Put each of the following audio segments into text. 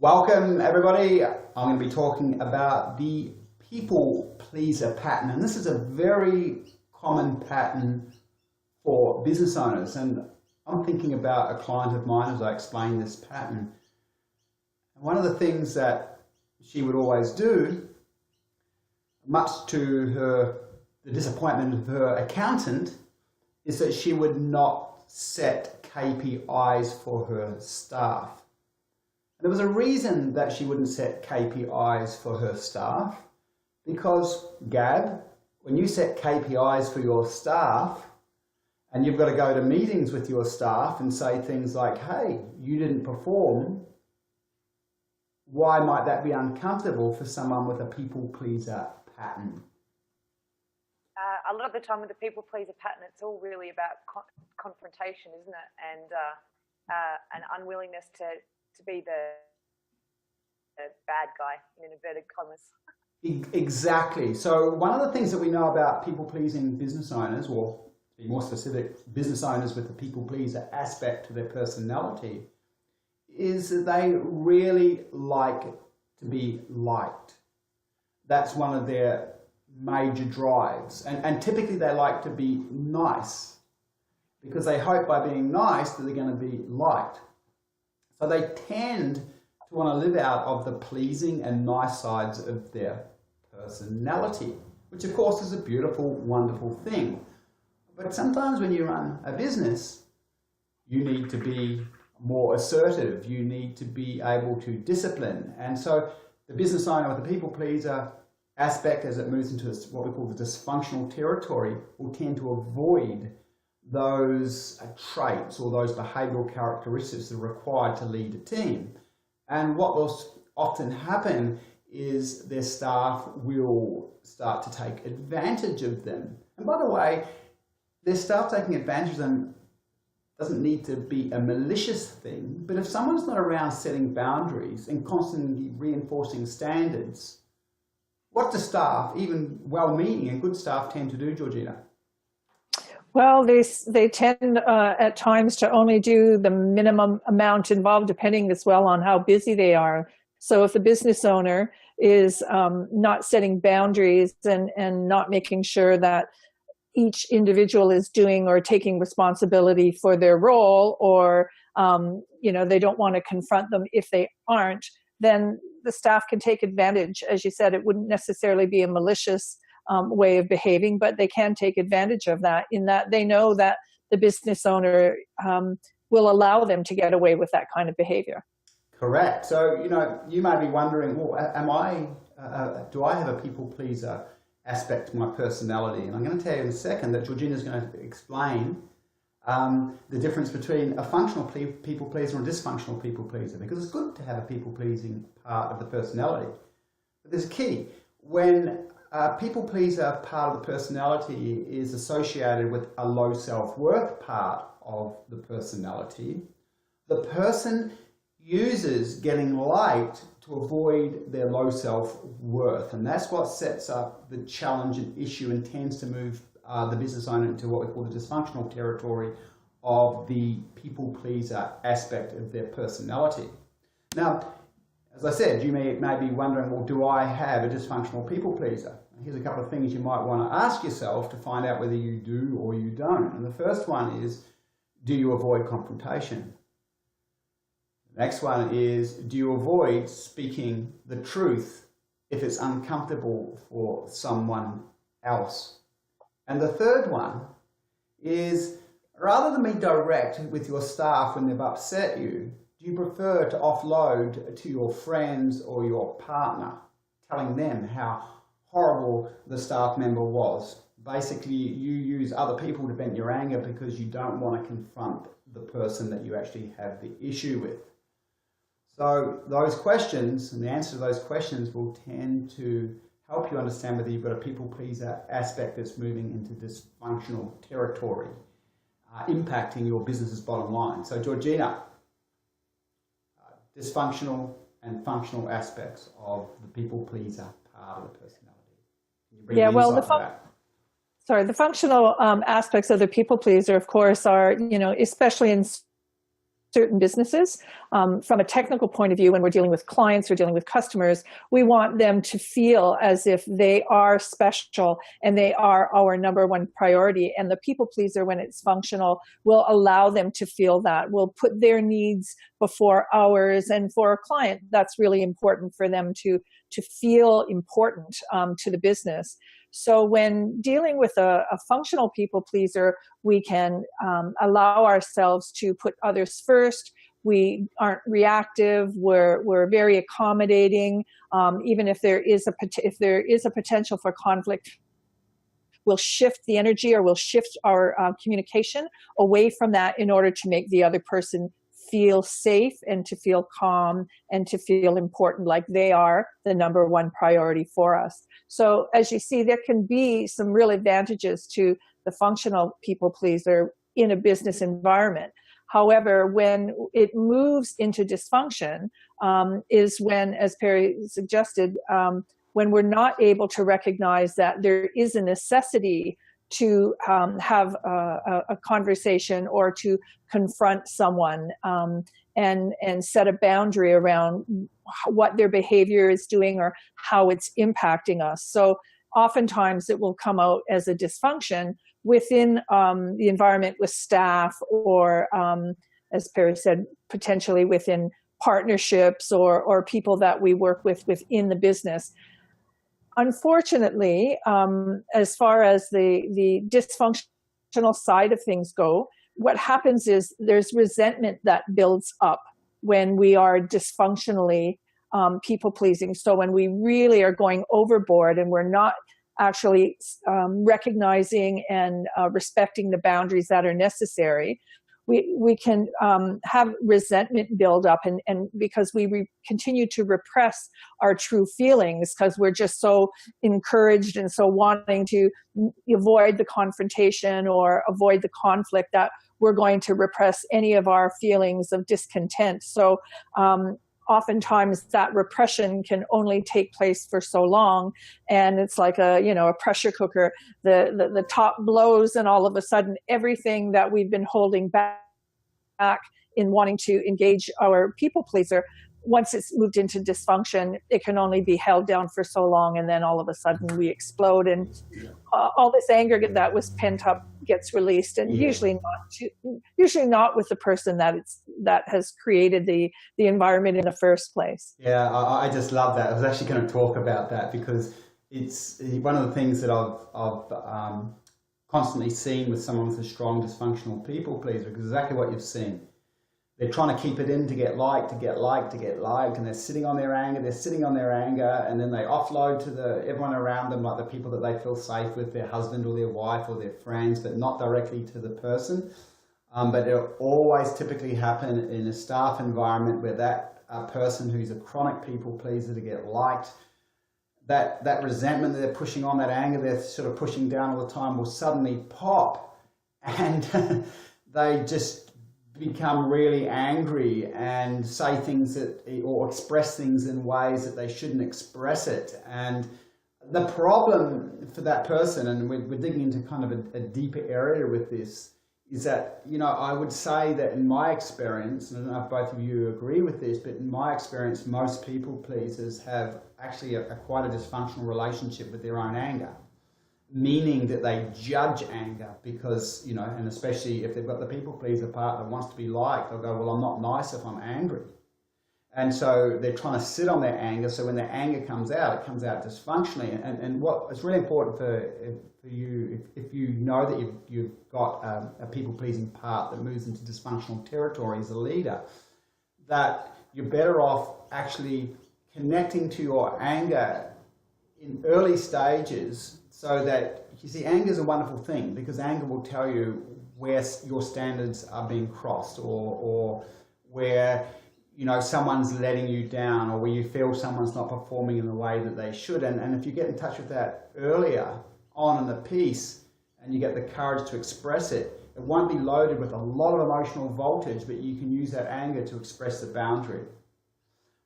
Welcome, everybody. I'm going to be talking about the people pleaser pattern, and this is a very common pattern for business owners. And I'm thinking about a client of mine as I explain this pattern. And one of the things that she would always do, much to the disappointment of her accountant, is that she would not set KPIs for her staff. There was a reason that she wouldn't set KPIs for her staff, because, Gab, when you set KPIs for your staff and you've got to go to meetings with your staff and say things like, hey, you didn't perform, why might that be uncomfortable for someone with a people pleaser pattern? A lot of the time with the people pleaser pattern, it's all really about confrontation, isn't it? And an unwillingness to be the bad guy, in inverted commas. Exactly. So one of the things that we know about people-pleasing business owners, or to be more specific, business owners with the people-pleaser aspect to their personality, is that they really like to be liked. That's one of their major drives. And typically they like to be nice, because they hope by being nice that they're going to be liked. So they tend to want to live out of the pleasing and nice sides of their personality, which of course is a beautiful, wonderful thing. But sometimes when you run a business, you need to be more assertive. You need to be able to discipline. And so the business owner with the people pleaser aspect, as it moves into what we call the dysfunctional territory, will tend to avoid those traits or those behavioural characteristics that are required to lead a team. And what will often happen is their staff will start to take advantage of them. And by the way, their staff taking advantage of them doesn't need to be a malicious thing, but if someone's not around setting boundaries and constantly reinforcing standards, what do staff, even well-meaning and good staff, tend to do, Georgina? Well, they tend at times to only do the minimum amount involved, depending as well on how busy they are. So if the business owner is not setting boundaries and not making sure that each individual is doing or taking responsibility for their role, or they don't want to confront them if they aren't, then the staff can take advantage. As you said, it wouldn't necessarily be a malicious way of behaving, but they can take advantage of that, in that they know that the business owner will allow them to get away with that kind of behavior. Correct. So, you may be wondering, well, do I have a people pleaser aspect to my personality? And I'm going to tell you in a second that Georgina's going to explain the difference between a functional people pleaser and a dysfunctional people pleaser, because it's good to have a people pleasing part of the personality. But there's a key. When people pleaser part of the personality is associated with a low self-worth part of the personality, the person uses getting liked to avoid their low self-worth. And that's what sets up the challenge and issue and tends to move the business owner into what we call the dysfunctional territory of the people pleaser aspect of their personality. Now, as I said, you may be wondering, well, do I have a dysfunctional people pleaser? Here's a couple of things you might want to ask yourself to find out whether you do or you don't. And the first one is, do you avoid confrontation? The next one is, do you avoid speaking the truth if it's uncomfortable for someone else? And the third one is, rather than be direct with your staff when they've upset you, do you prefer to offload to your friends or your partner, telling them how horrible the staff member was? Basically, you use other people to vent your anger because you don't want to confront the person that you actually have the issue with. So those questions and the answer to those questions will tend to help you understand whether you've got a people pleaser aspect that's moving into dysfunctional territory, impacting your business's bottom line. So Georgina, dysfunctional and functional aspects of the people pleaser part of the personality. Yeah, well, the functional aspects of the people pleaser, of course, are, especially in certain businesses. From a technical point of view, when we're dealing with clients or dealing with customers, we want them to feel as if they are special and they are our number one priority. And the people pleaser, when it's functional, will allow them to feel that, will put their needs before ours. And for a client, that's really important for them to feel important to the business. So when dealing with a functional people pleaser, we can allow ourselves to put others first. We aren't reactive. We're very accommodating. Even if there is a potential for conflict, we'll shift the energy, or we'll shift our communication away from that in order to make the other person feel safe and to feel calm and to feel important, like they are the number one priority for us. So as you see, there can be some real advantages to the functional people pleaser in a business environment. However, when it moves into dysfunction, is when, as Perry suggested, when we're not able to recognize that there is a necessity to have a conversation or to confront someone and set a boundary around what their behavior is doing or how it's impacting us. So oftentimes it will come out as a dysfunction within the environment with staff, or as Perry said, potentially within partnerships or people that we work with within the business. Unfortunately, as far as the dysfunctional side of things go, what happens is there's resentment that builds up when we are dysfunctionally people-pleasing. So when we really are going overboard and we're not actually recognizing and respecting the boundaries that are necessary, we can have resentment build up, and because we continue to repress our true feelings because we're just so encouraged and so wanting to avoid the confrontation or avoid the conflict that we're going to repress any of our feelings of discontent. So oftentimes that repression can only take place for so long, and it's like a pressure cooker. The top blows, and all of a sudden everything that we've been holding back in wanting to engage our people pleaser, once it's moved into dysfunction, it can only be held down for so long, and then all of a sudden we explode, and all this anger that was pent up gets released, and usually not with the person that has created the environment in the first place. Yeah, I just love that. I was actually going to talk about that because it's one of the things that I've constantly seen with someone with a strong dysfunctional people pleaser, because exactly what you've seen. They're trying to keep it in to get liked, and they're sitting on their anger, and then they offload to everyone around them, like the people that they feel safe with, their husband or their wife or their friends, but not directly to the person. But it'll always typically happen in a staff environment where that person who's a chronic people pleaser to get liked, that resentment that they're pushing on, that anger they're sort of pushing down all the time, will suddenly pop, and they just become really angry and say things or express things in ways that they shouldn't express it. And the problem for that person, and we're digging into kind of a deeper area with this, is that, I would say that in my experience, and I don't know if both of you agree with this, but in my experience, most people pleasers have actually quite a dysfunctional relationship with their own anger, meaning that they judge anger because, and especially if they've got the people pleaser part that wants to be liked, they'll go, well, I'm not nice if I'm angry. And so they're trying to sit on their anger. So when their anger comes out, it comes out dysfunctionally. And what it's really important for you, if you know that you've got a people-pleasing part that moves into dysfunctional territory as a leader, that you're better off actually connecting to your anger in early stages, so that, you see, anger is a wonderful thing, because anger will tell you where your standards are being crossed, or where someone's letting you down, or where you feel someone's not performing in the way that they should. And if you get in touch with that earlier on in the piece, and you get the courage to express it, it won't be loaded with a lot of emotional voltage, but you can use that anger to express the boundary.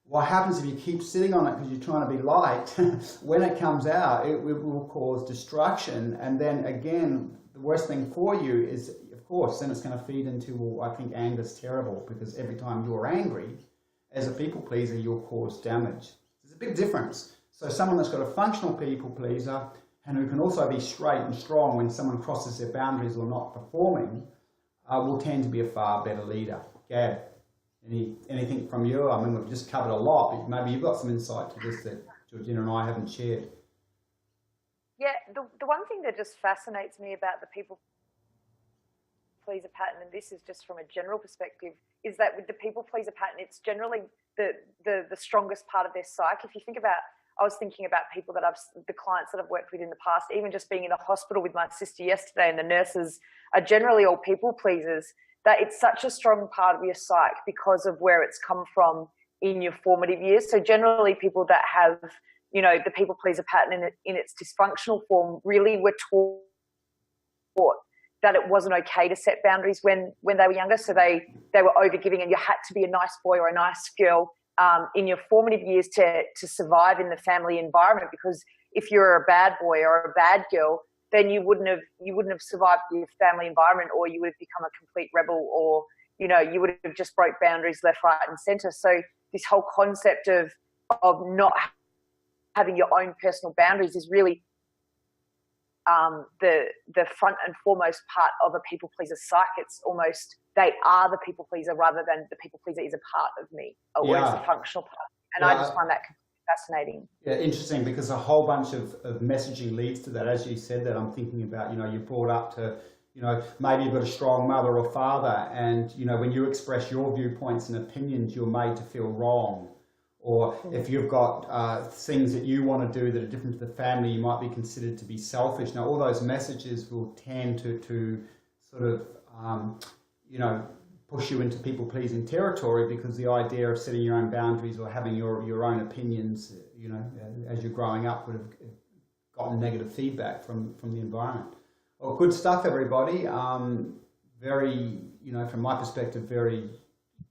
What happens if you keep sitting on it because you're trying to be liked, when it comes out, it will cause destruction. And then again, the worst thing for you is, of of course, then it's going to feed into, well, I think anger's terrible because every time you're angry, as a people pleaser, you'll cause damage. There's a big difference. So someone that's got a functional people pleaser and who can also be straight and strong when someone crosses their boundaries or not performing, will tend to be a far better leader. Gab, anything from you? I mean, we've just covered a lot, but maybe you've got some insight to this that Georgina and I haven't shared. Yeah, the one thing that just fascinates me about the people pleaser pattern, and this is just from a general perspective, is that with the people pleaser pattern, it's generally the strongest part of their psyche. If you think about, I was thinking about people that the clients that I've worked with in the past, even just being in the hospital with my sister yesterday, and the nurses are generally all people pleasers, that it's such a strong part of your psyche because of where it's come from in your formative years. So generally people that have, you know, the people pleaser pattern in its dysfunctional form really were taught that it wasn't okay to set boundaries when they were younger. So they were overgiving, and you had to be a nice boy or a nice girl in your formative years to survive in the family environment, because if you're a bad boy or a bad girl, then you wouldn't have survived your family environment, or you would have become a complete rebel, or, you know, you would have just broke boundaries left, right and center. So this whole concept of not having your own personal boundaries is really the front and foremost part of a people pleaser psyche. It's almost, they are the people pleaser rather than the people pleaser is a part of me, or is a functional part. And I just find that fascinating. Yeah, interesting, because a whole bunch of messaging leads to that. As you said that, I'm thinking about, you know, you're brought up to, you know, maybe you've got a strong mother or father, and, you know, when you express your viewpoints and opinions, you're made to feel wrong. Or if you've got things that you want to do that are different to the family, you might be considered to be selfish. Now, all those messages will tend to sort of, you know, push you into people-pleasing territory, because the idea of setting your own boundaries or having your own opinions, you know, as you're growing up, would have gotten negative feedback from the environment. Well, good stuff, everybody. Very, you know, from my perspective, very,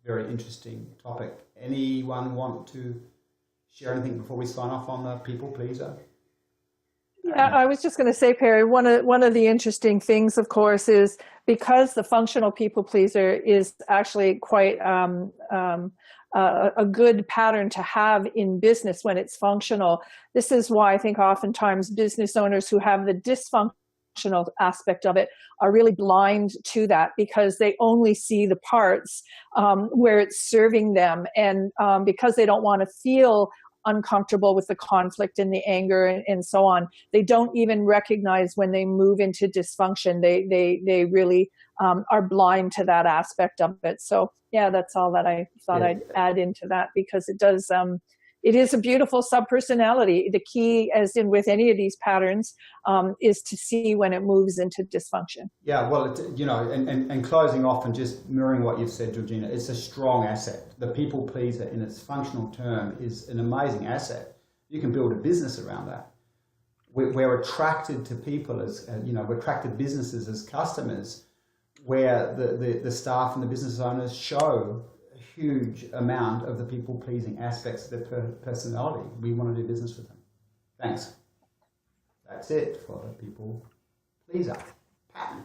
very interesting topic. Anyone want to share anything before we sign off on the people pleaser? Yeah, I was just going to say, Perry, one of the interesting things, of course, is because the functional people pleaser is actually quite a good pattern to have in business when it's functional. This is why I think oftentimes business owners who have the dysfunctional aspect of it are really blind to that, because they only see the parts where it's serving them, and because they don't want to feel uncomfortable with the conflict and the anger and so on, they don't even recognize when they move into dysfunction. They really are blind to that aspect of it. So yeah, that's all that I thought I'd add into that, because it does it is a beautiful subpersonality. The key, as in with any of these patterns, is to see when it moves into dysfunction. Yeah, well, you know, and closing off and just mirroring what you've said, Georgina, it's a strong asset. The people pleaser in its functional term is an amazing asset. You can build a business around that. We're attracted to people as, you know, we're attracted to businesses as customers, where the staff and the business owners show a huge amount of the people-pleasing aspects of their personality. We want to do business with them. Thanks. That's it for the people pleaser pattern.